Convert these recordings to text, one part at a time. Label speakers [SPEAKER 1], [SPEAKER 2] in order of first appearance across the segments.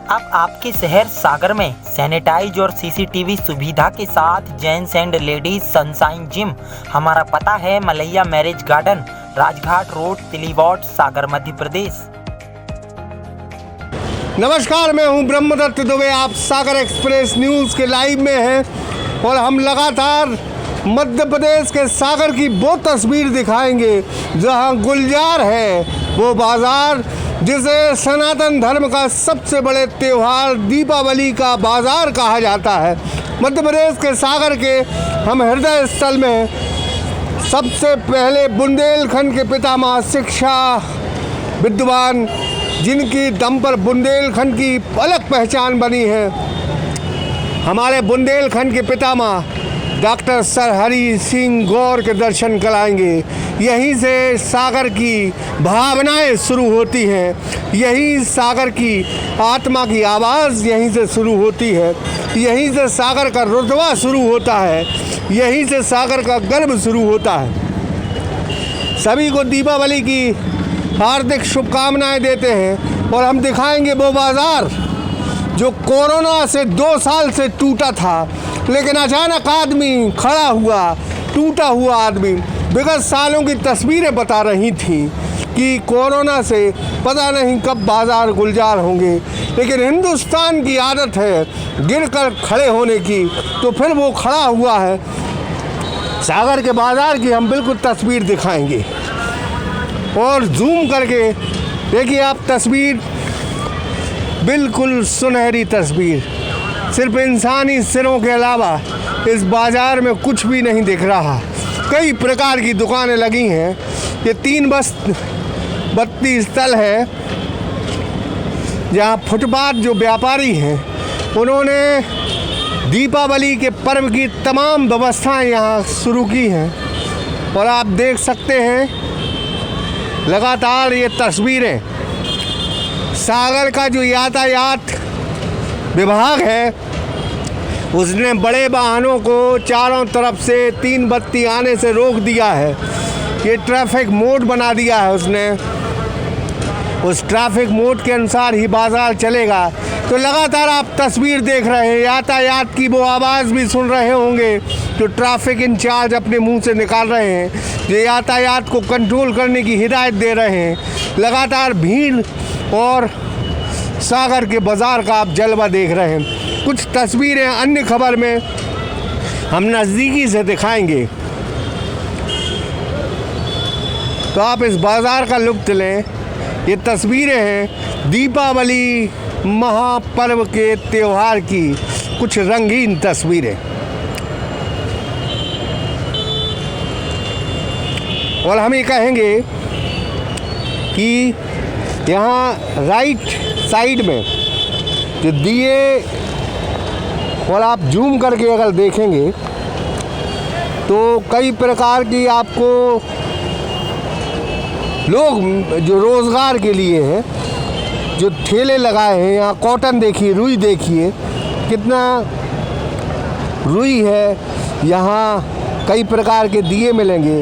[SPEAKER 1] अब आपके शहर सागर में सैनिटाइज और सीसीटीवी सुविधा के साथ gents and ladies sunshine gym. हमारा पता है Malaiya marriage garden, Rajghat road, Tiliwat, Sagar, Madhya Pradesh.
[SPEAKER 2] नमस्कार, मैं हूं ब्रह्मदत्त दुबे। आप सागर एक्सप्रेस न्यूज़ के लाइव में हैं और हम लगातार मध्य प्रदेश के सागर की वो तस्वीर दिखाएंगे जहां गुलजार है वो बाज़ार, जिसे सनातन धर्म का सबसे बड़े त्यौहार दीपावली का बाज़ार कहा जाता है। मध्य प्रदेश के सागर के हम हृदय स्थल में सबसे पहले बुंदेलखंड के पितामह, शिक्षा विद्वान, जिनकी दम पर बुंदेलखंड की अलग पहचान बनी है, हमारे बुंदेलखंड के पितामह डॉक्टर सर हरि सिंह गौर के दर्शन कराएंगे। यहीं से सागर की भावनाएं शुरू होती हैं, यहीं सागर की आत्मा की आवाज़ यहीं से शुरू होती है, यहीं से सागर का रुतबा शुरू होता है, यहीं से सागर का गर्व शुरू होता है। सभी को दीपावली की हार्दिक शुभकामनाएं देते हैं और हम दिखाएंगे वो बाज़ार जो कोरोना से 2 साल से टूटा था, लेकिन अचानक आदमी खड़ा हुआ, टूटा हुआ आदमी। विगत सालों की तस्वीरें बता रही थी कि कोरोना से पता नहीं कब बाज़ार गुलजार होंगे, लेकिन हिंदुस्तान की आदत है गिरकर खड़े होने की, तो फिर वो खड़ा हुआ है। सागर के बाज़ार की हम बिल्कुल तस्वीर दिखाएंगे और जूम करके देखिए आप तस्वीर, बिल्कुल सुनहरी तस्वीर। सिर्फ इंसानी सिरों के अलावा इस बाज़ार में कुछ भी नहीं दिख रहा। कई प्रकार की दुकानें लगी हैं। ये 3 बत्ती स्थल है जहाँ फुटपाथ जो व्यापारी हैं उन्होंने दीपावली के पर्व की तमाम व्यवस्थाएं यहाँ शुरू की हैं और आप देख सकते हैं लगातार ये तस्वीरें। सागर का जो यातायात विभाग है उसने बड़े वाहनों को चारों तरफ से 3 बत्ती आने से रोक दिया है। ये ट्रैफिक मोड बना दिया है उसने, उस ट्रैफिक मोड के अनुसार ही बाज़ार चलेगा। तो लगातार आप तस्वीर देख रहे हैं, यातायात की वो आवाज़ भी सुन रहे होंगे जो ट्रैफिक इंचार्ज अपने मुंह से निकाल रहे हैं, जो यातायात को कंट्रोल करने की हिदायत दे रहे हैं। लगातार भीड़ और सागर के बाज़ार का आप जलवा देख रहे हैं। कुछ तस्वीरें अन्य खबर में हम नज़दीकी से दिखाएंगे, तो आप इस बाज़ार का लुत्फ़ लें। ये तस्वीरें हैं दीपावली महापर्व के त्यौहार की, कुछ रंगीन तस्वीरें। और हम ये कहेंगे कि यहाँ राइट साइड में जो दिए, और आप जूम करके अगर देखेंगे तो कई प्रकार की आपको लोग जो रोज़गार के लिए हैं जो ठेले लगाए हैं। यहाँ कॉटन देखिए, रुई देखिए कितना रुई है। यहाँ कई प्रकार के दिए मिलेंगे,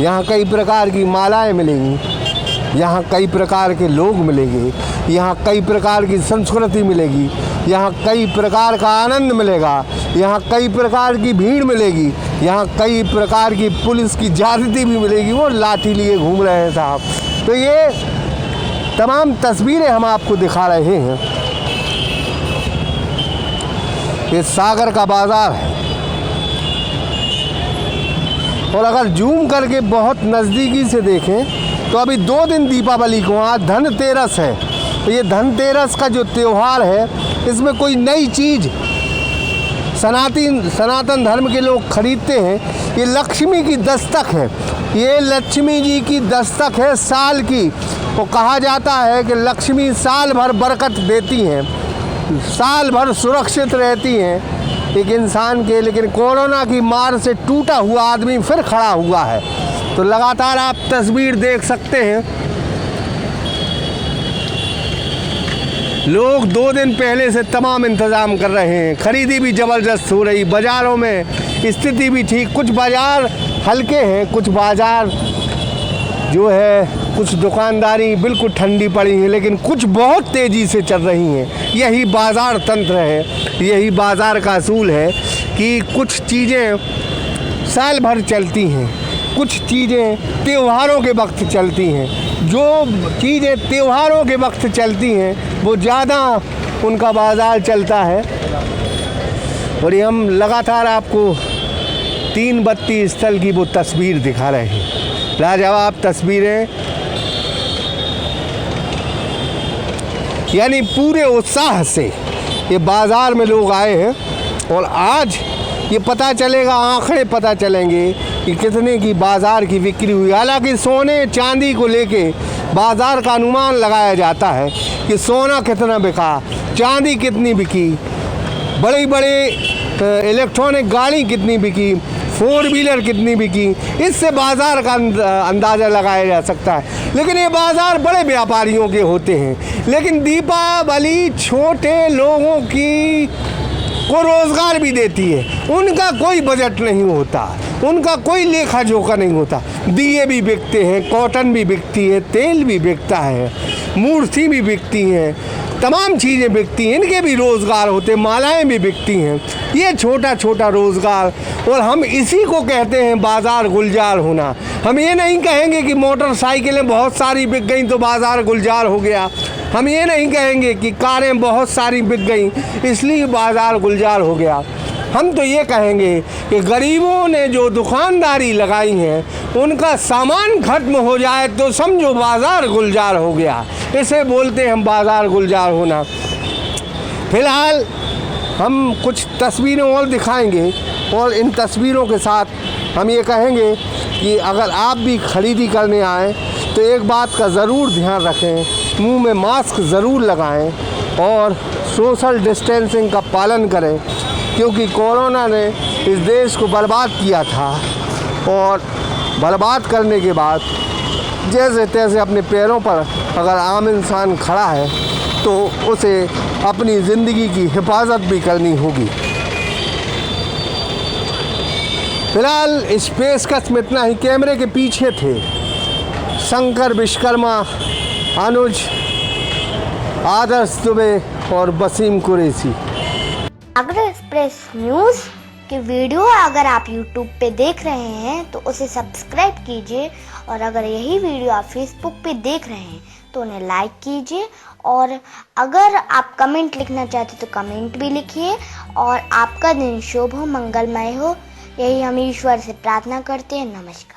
[SPEAKER 2] यहाँ कई प्रकार की मालाएं मिलेंगी, यहाँ कई प्रकार के लोग मिलेंगे, यहाँ कई प्रकार की संस्कृति मिलेगी, यहाँ कई प्रकार का आनंद मिलेगा, यहाँ कई प्रकार की भीड़ मिलेगी, यहाँ कई प्रकार की पुलिस की जागृति भी मिलेगी। वो लाठी लिए घूम रहे हैं साहब। तो ये तमाम तस्वीरें हम आपको दिखा रहे हैं। ये सागर का बाज़ार है और अगर जूम करके बहुत नज़दीकी से देखें तो अभी 2 दिन दीपावली को, आज धनतेरस है। तो ये धनतेरस का जो त्यौहार है इसमें कोई नई चीज़ सनातन धर्म के लोग खरीदते हैं। ये लक्ष्मी की दस्तक है, ये लक्ष्मी जी की दस्तक है साल की। तो कहा जाता है कि लक्ष्मी साल भर बरकत देती हैं, साल भर सुरक्षित रहती हैं एक इंसान के। लेकिन कोरोना की मार से टूटा हुआ आदमी फिर खड़ा हुआ है। तो लगातार आप तस्वीर देख सकते हैं, लोग 2 दिन पहले से तमाम इंतज़ाम कर रहे हैं। खरीदी भी ज़बरदस्त हो रही, बाज़ारों में स्थिति भी ठीक। कुछ बाज़ार हल्के हैं, कुछ बाज़ार जो है कुछ दुकानदारी बिल्कुल ठंडी पड़ी है, लेकिन कुछ बहुत तेज़ी से चल रही हैं। यही बाज़ार तंत्र है, यही बाज़ार का असूल है कि कुछ चीज़ें साल भर चलती हैं, कुछ चीज़ें त्योहारों के वक्त चलती हैं। जो चीज़ें त्योहारों के वक्त चलती हैं वो ज़्यादा उनका बाज़ार चलता है। और ये हम लगातार आपको 3 बत्ती स्थल की वो तस्वीर दिखा रहे हैं, लाजवाब तस्वीरें, यानी पूरे उत्साह से ये बाज़ार में लोग आए हैं। और आज ये पता चलेगा, आंकड़े पता चलेंगे कि कितने की बाज़ार की बिक्री हुई। हालांकि सोने चांदी को लेके बाज़ार का अनुमान लगाया जाता है कि सोना कितना बिका, चांदी कितनी बिकी, बड़ी बड़ी इलेक्ट्रॉनिक गाड़ी कितनी बिकी, 4 व्हीलर कितनी बिकी, इससे बाज़ार का अंदाज़ा लगाया जा सकता है। लेकिन ये बाज़ार बड़े व्यापारियों के होते हैं। लेकिन दीपावली छोटे लोगों की को रोज़गार भी देती है। उनका कोई बजट नहीं होता, उनका कोई लेखा जोखा नहीं होता। दिए भी बिकते हैं, कॉटन भी बिकती है, तेल भी बिकता है, मूर्ति भी बिकती हैं, तमाम चीज़ें बिकती हैं, इनके भी रोज़गार होते हैं, मालाएं भी बिकती हैं। ये छोटा छोटा रोज़गार, और हम इसी को कहते हैं बाज़ार गुलजार होना। हम ये नहीं कहेंगे कि मोटरसाइकिलें बहुत सारी बिक गई तो बाज़ार गुलजार हो गया। हम ये नहीं कहेंगे कि कारें बहुत सारी बिक गई इसलिए बाज़ार गुलजार हो गया। हम तो ये कहेंगे कि गरीबों ने जो दुकानदारी लगाई है उनका सामान खत्म हो जाए तो समझो बाज़ार गुलजार हो गया। इसे बोलते हैं हम बाज़ार गुलजार होना। फ़िलहाल हम कुछ तस्वीरें और दिखाएंगे, और इन तस्वीरों के साथ हम ये कहेंगे कि अगर आप भी खरीदी करने आएँ तो एक बात का ज़रूर ध्यान रखें, मुंह में मास्क ज़रूर लगाएं और सोशल डिस्टेंसिंग का पालन करें, क्योंकि कोरोना ने इस देश को बर्बाद किया था। और बर्बाद करने के बाद जैसे तैसे अपने पैरों पर अगर आम इंसान खड़ा है तो उसे अपनी ज़िंदगी की हिफाजत भी करनी होगी। फ़िलहाल इस पेशकश में इतना ही। कैमरे के पीछे थे शंकर विश्वकर्मा, अनुज, आदर्श दुबे और वसीम कुरैशी।
[SPEAKER 3] सागर एक्सप्रेस न्यूज़ की वीडियो अगर आप YouTube पे देख रहे हैं तो उसे सब्सक्राइब कीजिए, और अगर यही वीडियो आप Facebook पे देख रहे हैं तो उन्हें लाइक कीजिए, और अगर आप कमेंट लिखना चाहते तो कमेंट भी लिखिए। और आपका दिन शुभ हो, मंगलमय हो, यही हम ईश्वर से प्रार्थना करते हैं। नमस्कार।